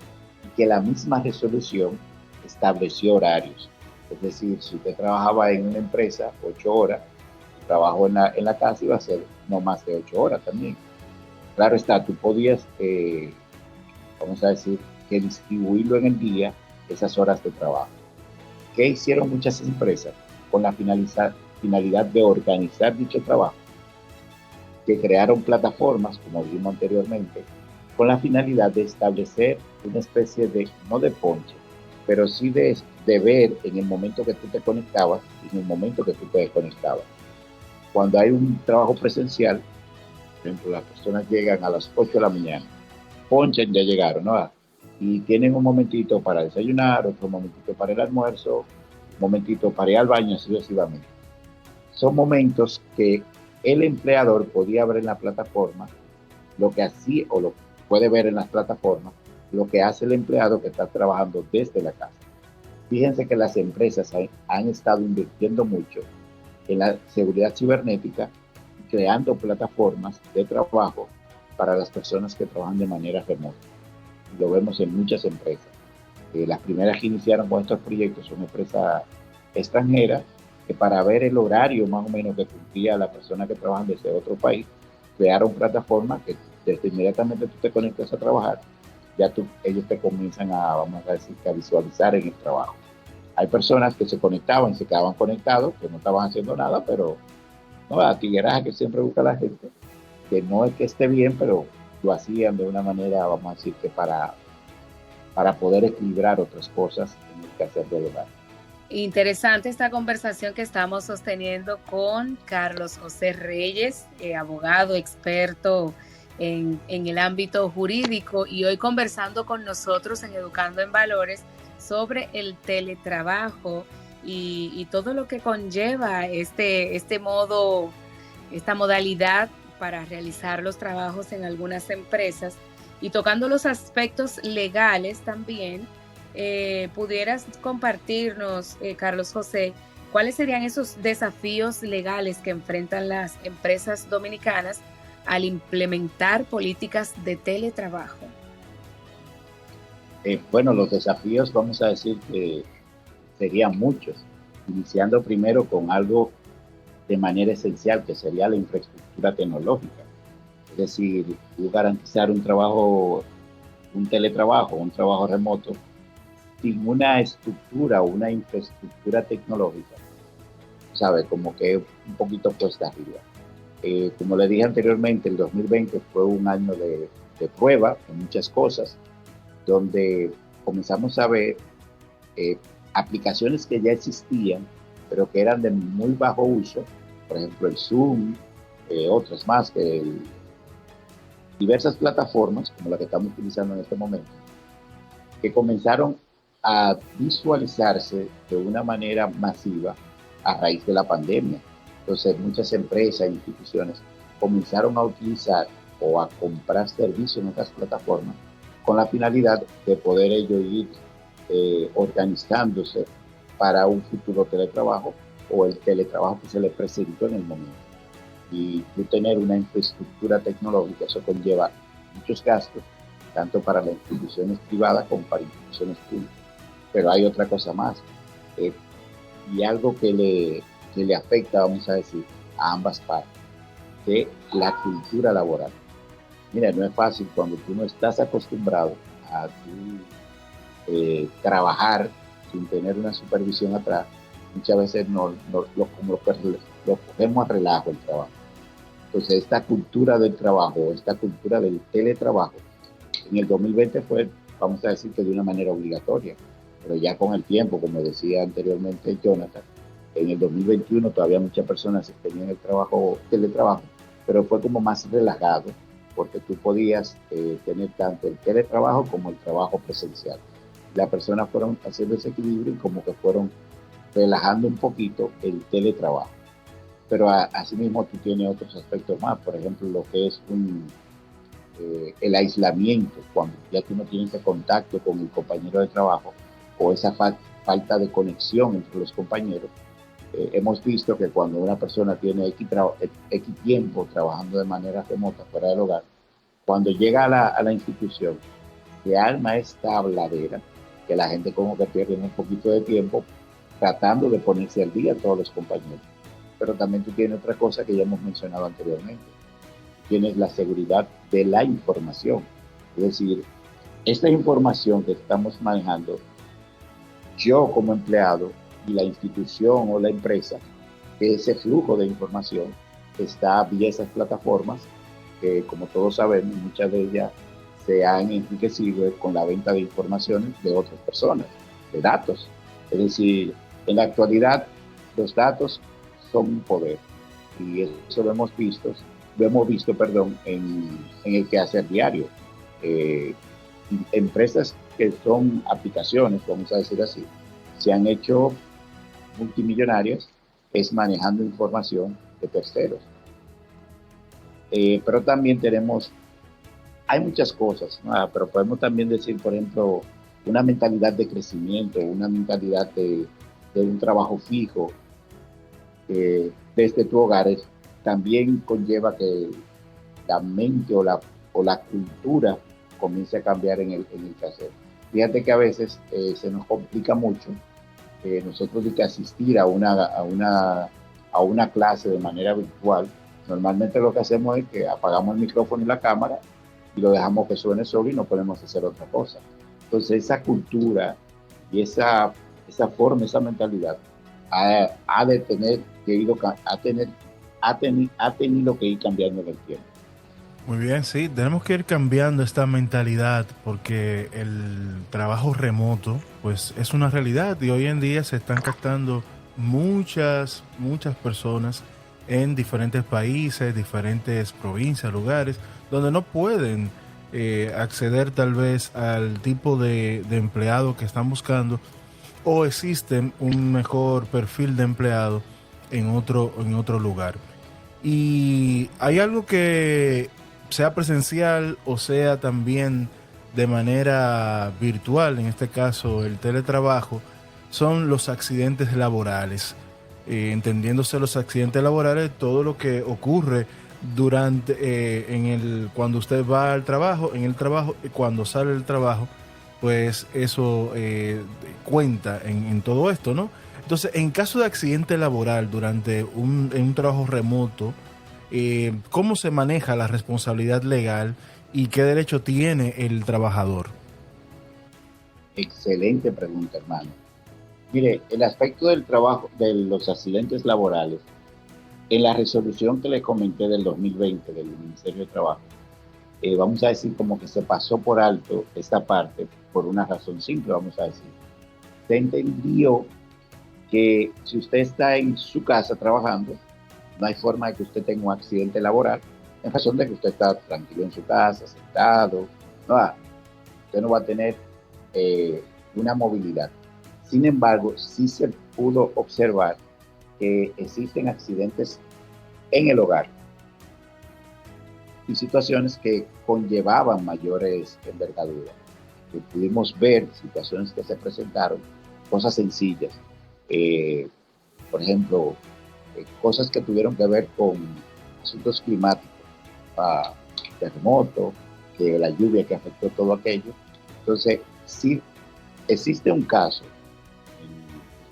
y que la misma resolución estableció horarios. Es decir, si usted trabajaba en una empresa 8 horas, el trabajo en la casa iba a ser no más de 8 horas también. Claro está, tú podías, vamos a decir, que distribuirlo en el día, esas horas de trabajo. ¿Qué hicieron muchas empresas con la finalidad de organizar dicho trabajo? Que crearon plataformas, como dijimos anteriormente, con la finalidad de establecer una especie de, no de ponche, pero sí de ver en el momento que tú te conectabas y en el momento que tú te desconectabas. Cuando hay un trabajo presencial, por ejemplo, las personas llegan a las 8 de la mañana, ponchan, ya llegaron, ¿no? Y tienen un momentito para desayunar, otro momentito para el almuerzo, un momentito para ir al baño, sucesivamente. Son momentos que el empleador podía ver en la plataforma lo que hacía, o lo puede ver en las plataformas, lo que hace el empleado que está trabajando desde la casa. Fíjense que las empresas han estado invirtiendo mucho en la seguridad cibernética, creando plataformas de trabajo para las personas que trabajan de manera remota. Lo vemos en muchas empresas. Las primeras que iniciaron con estos proyectos son empresas extranjeras que, para ver el horario más o menos que cumplía la persona que trabaja desde otro país, crearon plataformas que desde inmediatamente tú te conectas a trabajar, ya ellos te comienzan vamos a decir, a visualizar en el trabajo. Hay personas que se conectaban y se quedaban conectados, que no estaban haciendo nada, pero no, la tigueraje que siempre busca la gente, que no es que esté bien, pero lo hacían de una manera, vamos a decir, que para poder equilibrar otras cosas en el quehacer del hogar. Interesante esta conversación que estamos sosteniendo con Carlos José Reyes, abogado experto en el ámbito jurídico, y hoy conversando con nosotros en Educando en Valores sobre el teletrabajo y todo lo que conlleva esta modalidad para realizar los trabajos en algunas empresas, y tocando los aspectos legales también. ¿Pudieras compartirnos, Carlos José, cuáles serían esos desafíos legales que enfrentan las empresas dominicanas al implementar políticas de teletrabajo? Bueno, los desafíos, vamos a decir que serían muchos, iniciando primero con algo de manera esencial, que sería la infraestructura tecnológica. Es decir, garantizar un teletrabajo, un trabajo remoto, sin una estructura o una infraestructura tecnológica, ¿sabe? Como que un poquito puesta arriba. Como le dije anteriormente, el 2020 fue un año de prueba en muchas cosas, donde comenzamos a ver aplicaciones que ya existían, pero que eran de muy bajo uso, por ejemplo el Zoom, otras más, diversas plataformas, como la que estamos utilizando en este momento, que comenzaron a visualizarse de una manera masiva a raíz de la pandemia. Entonces, muchas empresas e instituciones comenzaron a utilizar o a comprar servicios en estas plataformas con la finalidad de poder ellos ir organizándose para un futuro teletrabajo o el teletrabajo que se les presentó en el momento. Y tener una infraestructura tecnológica, eso conlleva muchos gastos, tanto para las instituciones privadas como para instituciones públicas. Pero hay otra cosa más, y algo que le afecta, vamos a decir, a ambas partes, que la cultura laboral. Mira, no es fácil cuando tú no estás acostumbrado a trabajar sin tener una supervisión atrás. Muchas veces lo cogemos a relajo el trabajo. Entonces, esta cultura del trabajo, esta cultura del teletrabajo, en el 2020 fue, vamos a decir, que de una manera obligatoria. Pero ya con el tiempo, como decía anteriormente Jonathan, en el 2021 todavía muchas personas tenían el teletrabajo, pero fue como más relajado, porque tú podías tener tanto el teletrabajo como el trabajo presencial. Las personas fueron haciendo ese equilibrio y como que fueron relajando un poquito el teletrabajo. Pero asimismo tú tienes otros aspectos más, por ejemplo, lo que es el aislamiento, cuando ya tú no tienes ese contacto con el compañero de trabajo, o esa falta de conexión entre los compañeros. Hemos visto que cuando una persona tiene X tiempo trabajando de manera remota fuera del hogar, cuando llega a la institución, se arma esta habladera, que la gente como que pierde un poquito de tiempo tratando de ponerse al día a todos los compañeros. Pero también tú tienes otra cosa que ya hemos mencionado anteriormente. Tienes la seguridad de la información. Es decir, esta información que estamos manejando, yo como empleado y la institución o la empresa, que ese flujo de información está vía esas plataformas que, como todos sabemos, muchas de ellas se han enriquecido con la venta de informaciones de otras personas, de datos. Es decir, en la actualidad los datos son un poder, y eso lo hemos visto en el quehacer diario. Empresas que son aplicaciones, vamos a decir así, se han hecho multimillonarias es manejando información de terceros. Pero también hay muchas cosas, ¿no? Pero podemos también decir, por ejemplo, una mentalidad de crecimiento, una mentalidad de un trabajo fijo desde tu hogar, también conlleva que la mente o la cultura comience a cambiar en el quehacer. Fíjate que a veces se nos complica mucho nosotros de que asistir a una clase de manera virtual. Normalmente lo que hacemos es que apagamos el micrófono y la cámara y lo dejamos que suene solo y no podemos hacer otra cosa. Entonces esa cultura y esa forma, esa mentalidad ha tenido que ir cambiando en el tiempo. Muy bien, sí, tenemos que ir cambiando esta mentalidad porque el trabajo remoto pues es una realidad y hoy en día se están captando muchas personas en diferentes países, diferentes provincias, lugares donde no pueden acceder tal vez al tipo de empleado que están buscando o existen un mejor perfil de empleado en otro lugar. Y hay algo que sea presencial o sea también de manera virtual, en este caso el teletrabajo, son los accidentes laborales. Entendiéndose los accidentes laborales, todo lo que ocurre durante cuando usted va al trabajo, en el trabajo y cuando sale del trabajo, pues eso cuenta en todo esto, ¿no? Entonces, en caso de accidente laboral durante en un trabajo remoto, ¿cómo se maneja la responsabilidad legal y qué derecho tiene el trabajador? Excelente pregunta, hermano. Mire, el aspecto del trabajo, de los accidentes laborales, en la resolución que le comenté del 2020 del Ministerio de Trabajo, vamos a decir como que se pasó por alto esta parte por una razón simple, vamos a decir. Se entendió que si usted está en su casa trabajando, no hay forma de que usted tenga un accidente laboral en razón de que usted está tranquilo en su casa, sentado, no, usted no va a tener una movilidad. Sin embargo, sí se pudo observar que existen accidentes en el hogar y situaciones que conllevaban mayores envergaduras. Que pudimos ver situaciones que se presentaron, cosas sencillas, por ejemplo, cosas que tuvieron que ver con asuntos climáticos, terremotos, que la lluvia que afectó todo aquello. Entonces, sí existe un caso,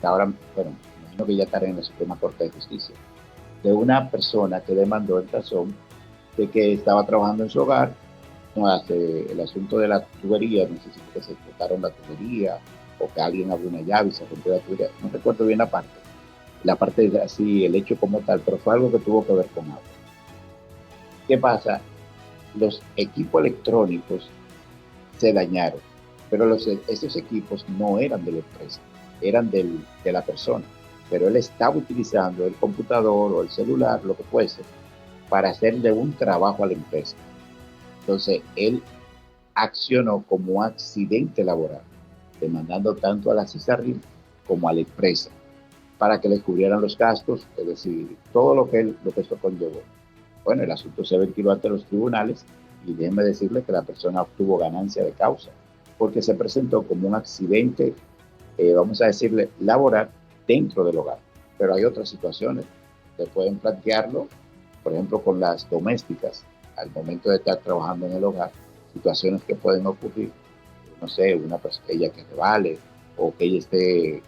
que ahora, bueno, imagino que ya estará en la Suprema Corte de Justicia, de una persona que demandó en razón de que estaba trabajando en su hogar, no hace el asunto de la tubería, no sé si que se explotaron la tubería o que alguien abrió una llave y se rompió la tubería, no recuerdo bien la parte de así, el hecho como tal, pero fue algo que tuvo que ver con agua. ¿Qué pasa? Los equipos electrónicos se dañaron, pero esos equipos no eran de la empresa, eran de la persona, pero él estaba utilizando el computador o el celular, lo que fuese, para hacerle un trabajo a la empresa. Entonces, él accionó como accidente laboral, demandando tanto a la CISARRIM como a la empresa para que le cubrieran los gastos, es decir, todo lo que esto conllevó. Bueno, el asunto se ventiló ante los tribunales y déjenme decirle que la persona obtuvo ganancia de causa, porque se presentó como un accidente, vamos a decirle, laboral dentro del hogar. Pero hay otras situaciones que pueden plantearlo, por ejemplo, con las domésticas, al momento de estar trabajando en el hogar, situaciones que pueden ocurrir, no sé, una persona ella que revale o que ella esté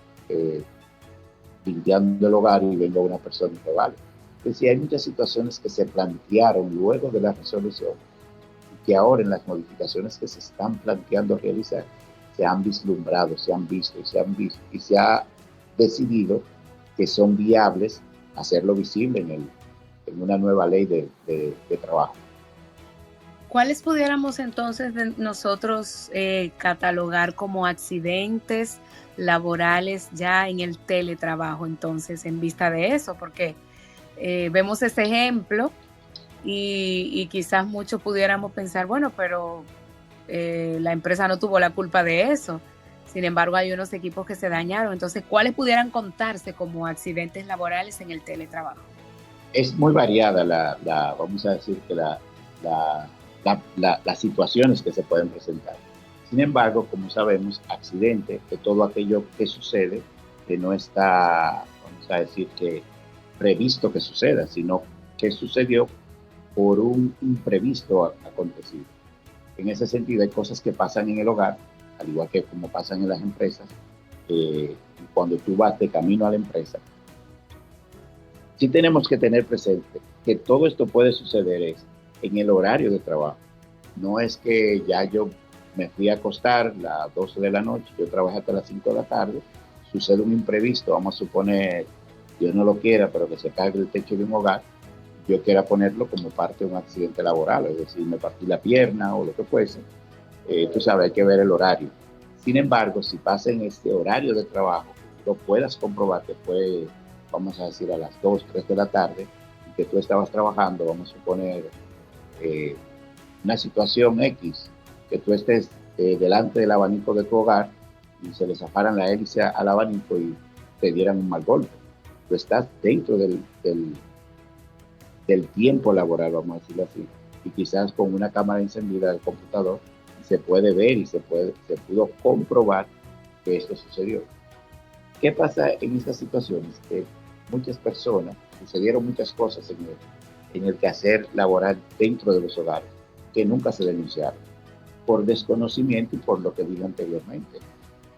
limpiando el hogar y venga una persona y revale. Entonces, sí, hay muchas situaciones que se plantearon luego de la resolución y que ahora en las modificaciones que se están planteando realizar se han vislumbrado, se han visto y se ha decidido que son viables hacerlo visible en una nueva ley de trabajo. ¿Cuáles pudiéramos entonces nosotros catalogar como accidentes laborales ya en el teletrabajo, entonces, en vista de eso? Porque vemos ese ejemplo y quizás muchos pudiéramos pensar, bueno, pero la empresa no tuvo la culpa de eso. Sin embargo, hay unos equipos que se dañaron. Entonces, ¿cuáles pudieran contarse como accidentes laborales en el teletrabajo? Es muy variada vamos a decir que las situaciones que se pueden presentar. Sin embargo, como sabemos, accidente es todo aquello que sucede que no está, vamos a decir que previsto que suceda, sino que sucedió por un imprevisto acontecido. En ese sentido, hay cosas que pasan en el hogar, al igual que como pasan en las empresas, cuando tú vas de camino a la empresa. Sí tenemos que tener presente que todo esto puede suceder en el horario de trabajo. No es que ya yo me fui a acostar a las 12 de la noche, yo trabajé hasta las 5 de la tarde, sucede un imprevisto, vamos a suponer, Dios no lo quiera, pero que se caiga el techo de un hogar, yo quiera ponerlo como parte de un accidente laboral, es decir, me partí la pierna o lo que fuese, tú sabes, hay que ver el horario. Sin embargo, si pasa en este horario de trabajo, lo puedas comprobar que fue, vamos a decir, a las 2, 3 de la tarde, y que tú estabas trabajando, vamos a suponer, una situación X, que tú estés delante del abanico de tu hogar y se le zafaran la hélice al abanico y te dieran un mal golpe. Tú estás dentro del tiempo laboral, vamos a decirlo así, y quizás con una cámara encendida del computador se puede ver y se pudo comprobar que esto sucedió. ¿Qué pasa en estas situaciones? Que muchas personas, sucedieron muchas cosas en el quehacer laboral dentro de los hogares que nunca se denunciaron por desconocimiento y por lo que dije anteriormente.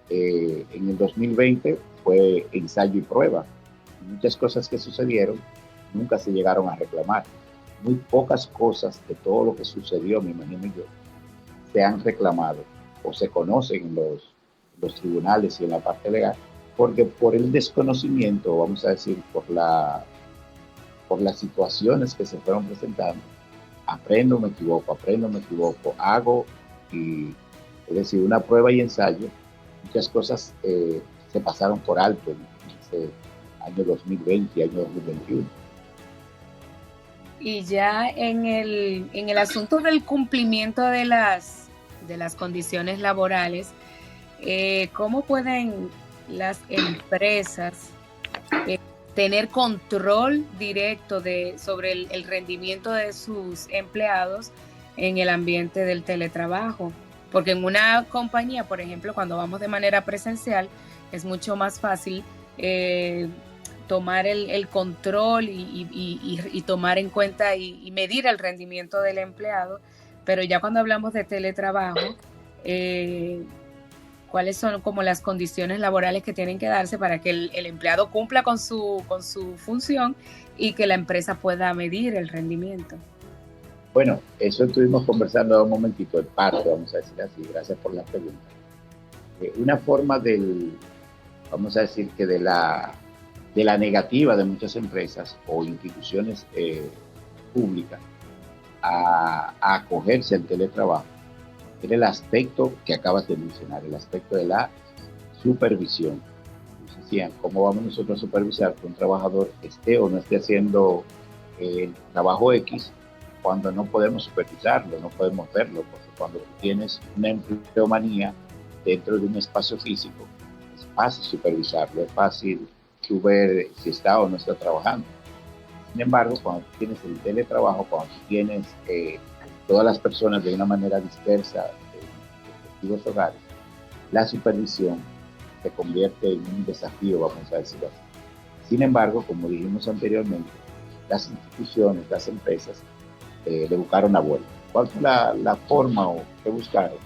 En el 2020 fue ensayo y prueba. Muchas cosas que sucedieron nunca se llegaron a reclamar. Muy pocas cosas de todo lo que sucedió, me imagino yo, se han reclamado o se conocen en los tribunales y en la parte legal, porque por el desconocimiento, vamos a decir, por las situaciones que se fueron presentando, aprendo, me equivoco, hago, y es decir, una prueba y ensayo, muchas cosas se pasaron por alto en ese año 2020 y año 2021. Y ya en el asunto del cumplimiento de las condiciones laborales, ¿cómo pueden las empresas tener control directo sobre el rendimiento de sus empleados en el ambiente del teletrabajo? Porque en una compañía, por ejemplo, cuando vamos de manera presencial, es mucho más fácil tomar el control y tomar en cuenta y medir el rendimiento del empleado, pero ya cuando hablamos de teletrabajo, ¿cuáles son como las condiciones laborales que tienen que darse para que el empleado cumpla con su función y que la empresa pueda medir el rendimiento? Bueno, eso estuvimos conversando un momentito, en parte, vamos a decir así, gracias por la pregunta. Una forma vamos a decir que de la negativa de muchas empresas o instituciones públicas a acogerse al teletrabajo es el aspecto que acabas de mencionar, el aspecto de la supervisión. Nos decían, ¿cómo vamos nosotros a supervisar que un trabajador esté o no esté haciendo el trabajo X cuando no podemos supervisarlo, no podemos verlo? Porque cuando tú tienes una empleomanía dentro de un espacio físico, es fácil supervisarlo, es fácil tú ver si está o no está trabajando. Sin embargo, cuando tú tienes el teletrabajo, cuando tú tienes todas las personas de una manera dispersa en respectivos hogares, la supervisión se convierte en un desafío, vamos a decirlo así. Sin embargo, como dijimos anteriormente, las instituciones, las empresas le buscaron la vuelta. ¿Cuál fue la forma que buscaron?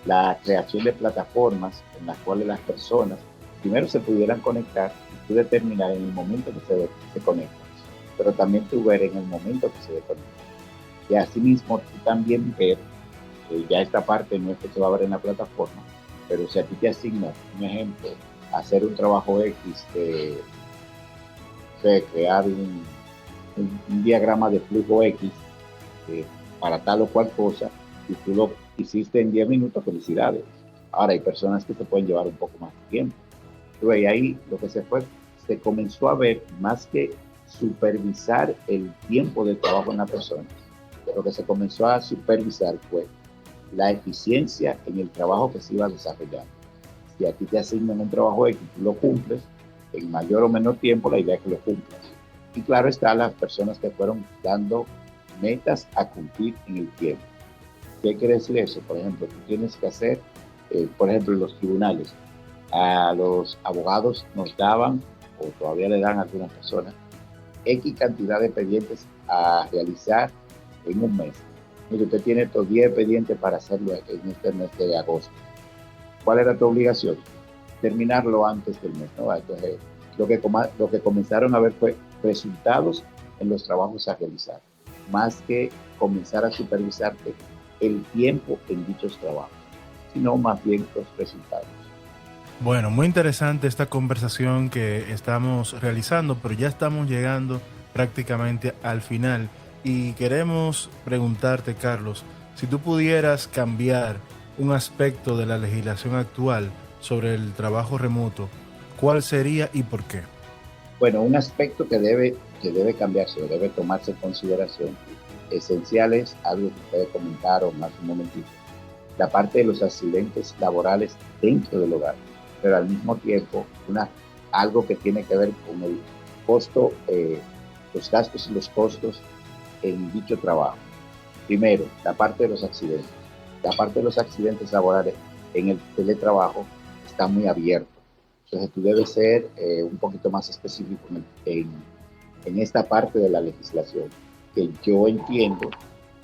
La creación de plataformas en las cuales las personas primero se pudieran conectar y tú determinar en el momento que se conectan, pero también tú ver en el momento que se desconectan. Y asimismo tú también ver, ya esta parte no es que se va a ver en la plataforma, pero si a ti te asigna, un ejemplo, hacer un trabajo X, crear un diagrama de flujo X para tal o cual cosa, y tú lo hiciste en 10 minutos, felicidades. Ahora hay personas que te pueden llevar un poco más de tiempo. Y ahí lo que se comenzó a ver, más que supervisar el tiempo de trabajo en la persona, lo que se comenzó a supervisar fue la eficiencia en el trabajo que se iba desarrollando. Si a ti te asignan un trabajo X, tú lo cumples en mayor o menor tiempo, la idea es que lo cumplas. Y claro está, las personas que fueron dando metas a cumplir en el tiempo. ¿Qué quiere decir eso? Por ejemplo, tú tienes que hacer, por ejemplo, en los tribunales, a los abogados nos daban, o todavía le dan a algunas personas, X cantidad de expedientes a realizar en un mes. Mire, usted tiene estos 10 expedientes para hacerlo en este mes de agosto. ¿Cuál era tu obligación? Terminarlo antes del mes, ¿no? Entonces, lo que comenzaron a ver fue resultados en los trabajos a realizar, más que comenzar a supervisarte el tiempo en dichos trabajos, sino más bien los resultados. Bueno, muy interesante esta conversación que estamos realizando, pero ya estamos llegando prácticamente al final. Y queremos preguntarte, Carlos, si tú pudieras cambiar un aspecto de la legislación actual sobre el trabajo remoto, ¿cuál sería y por qué? Bueno, un aspecto que debe cambiarse o debe tomarse en consideración esencial es algo que ustedes comentaron hace un momentito, la parte de los accidentes laborales dentro del hogar, pero al mismo tiempo algo que tiene que ver con el costo, los gastos y los costos en dicho trabajo. Primero, la parte de los accidentes. La parte de los accidentes laborales en el teletrabajo está muy abierto. Entonces tú debes ser un poquito más específico en esta parte de la legislación, que yo entiendo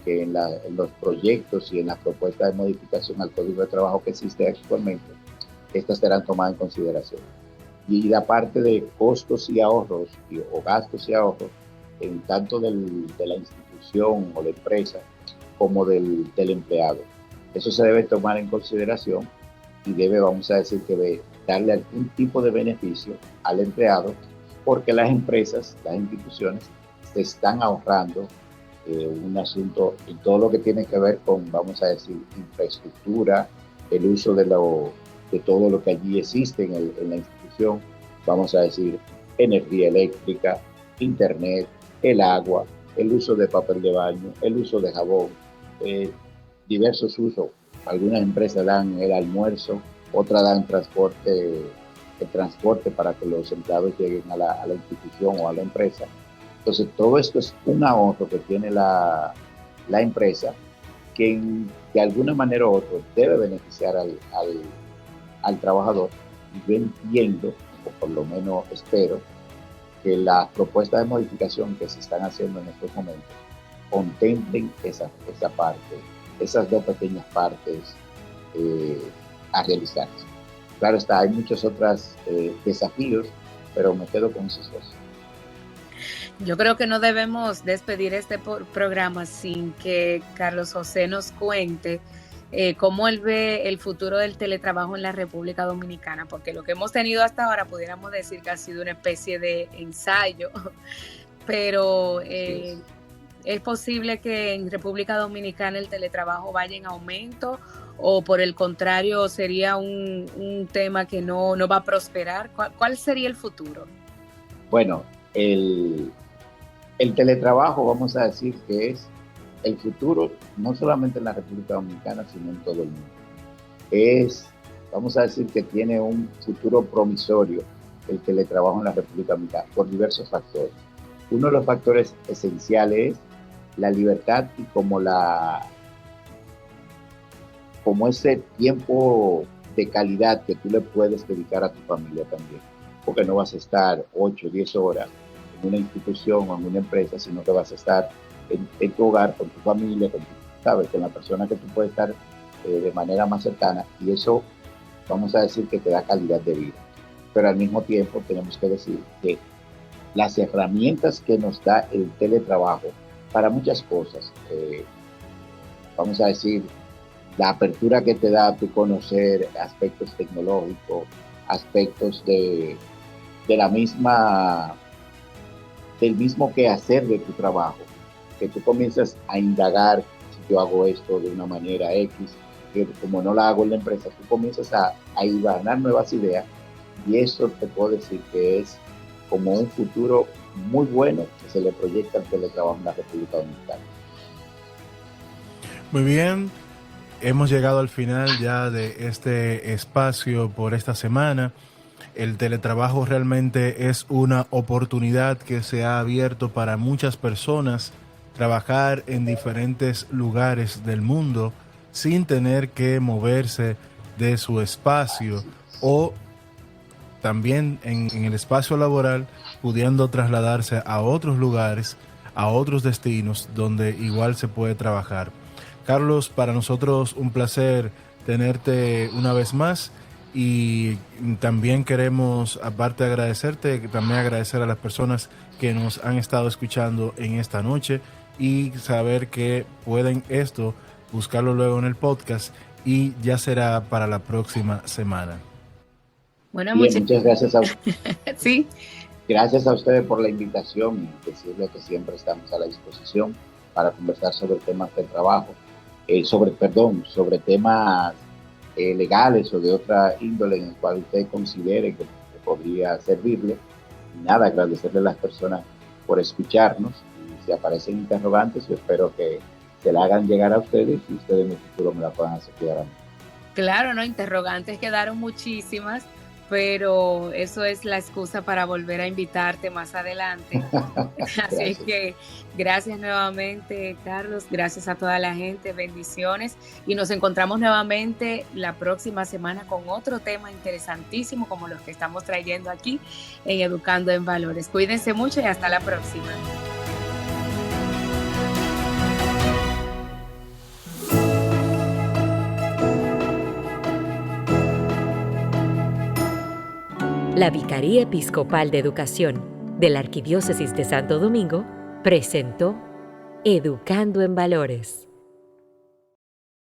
que en los proyectos y en la propuesta de modificación al Código de Trabajo que existe actualmente, estas serán tomadas en consideración. Y la parte de costos y ahorros, o gastos y ahorros, en tanto de la institución o la empresa como del empleado. Eso se debe tomar en consideración y vamos a decir, que darle algún tipo de beneficio al empleado, porque las empresas, las instituciones, se están ahorrando un asunto en todo lo que tiene que ver con, vamos a decir, infraestructura, el uso de todo lo que allí existe en la institución, vamos a decir, energía eléctrica, internet, el agua, el uso de papel de baño, el uso de jabón, diversos usos. Algunas empresas dan el almuerzo, otras dan el transporte para que los empleados lleguen a la institución o a la empresa. Entonces, todo esto es un ahorro que tiene la empresa, que de alguna manera u otra debe beneficiar al trabajador. Y yo entiendo, o por lo menos espero, que las propuestas de modificación que se están haciendo en estos momentos contemplen esa parte, esas dos pequeñas partes a realizarse. Claro está, hay muchos otros desafíos, pero me quedo con esos dos. Yo creo que no debemos despedir este programa sin que Carlos José nos cuente cómo él ve el futuro del teletrabajo en la República Dominicana, porque lo que hemos tenido hasta ahora pudiéramos decir que ha sido una especie de ensayo, pero ¿es posible que en República Dominicana el teletrabajo vaya en aumento o por el contrario sería un tema que no va a prosperar? ¿Cuál sería el futuro? Bueno, el teletrabajo, vamos a decir que es el futuro, no solamente en la República Dominicana, sino en todo el mundo. Vamos a decir que tiene un futuro promisorio el teletrabajo en la República Dominicana por diversos factores. Uno de los factores esenciales es la libertad y como ese tiempo de calidad que tú le puedes dedicar a tu familia también, porque no vas a estar 8 o 10 horas en una institución o en una empresa, sino que vas a estar en tu hogar, con tu familia, con la persona que tú puedes estar de manera más cercana, y eso vamos a decir que te da calidad de vida. Pero al mismo tiempo tenemos que decir que las herramientas que nos da el teletrabajo para muchas cosas, vamos a decir, la apertura que te da a tu conocer aspectos tecnológicos, aspectos del mismo quehacer de tu trabajo, que tú comienzas a indagar, si yo hago esto de una manera X, que como no la hago en la empresa, tú comienzas a hibernar nuevas ideas, y eso te puedo decir que es como un futuro muy bueno que se le proyecta al teletrabajo en la República Dominicana. Muy bien, hemos llegado al final ya de este espacio por esta semana. El teletrabajo realmente es una oportunidad que se ha abierto para muchas personas trabajar en diferentes lugares del mundo sin tener que moverse de su espacio, o también en el espacio laboral pudiendo trasladarse a otros lugares, a otros destinos donde igual se puede trabajar. Carlos, para nosotros un placer tenerte una vez más, y también queremos, aparte de agradecerte, también agradecer a las personas que nos han estado escuchando en esta noche, y saber que pueden buscarlo luego en el podcast, y ya será para la próxima semana. Bueno, bien, muchas gracias a sí, Gracias a ustedes por la invitación y decirles que siempre estamos a la disposición para conversar sobre temas de trabajo, sobre temas legales o de otra índole en el cual usted considere que podría servirle. Y nada, agradecerle a las personas por escucharnos. Y si aparecen interrogantes, yo espero que se la hagan llegar a ustedes y ustedes en el futuro me la puedan hacer llegar a mí. Claro, ¿no? Interrogantes quedaron muchísimas, pero eso es la excusa para volver a invitarte más adelante. Así es que gracias nuevamente, Carlos, gracias a toda la gente, bendiciones, y nos encontramos nuevamente la próxima semana con otro tema interesantísimo como los que estamos trayendo aquí en Educando en Valores. Cuídense mucho y hasta la próxima. La Vicaría Episcopal de Educación de la Arquidiócesis de Santo Domingo presentó Educando en Valores.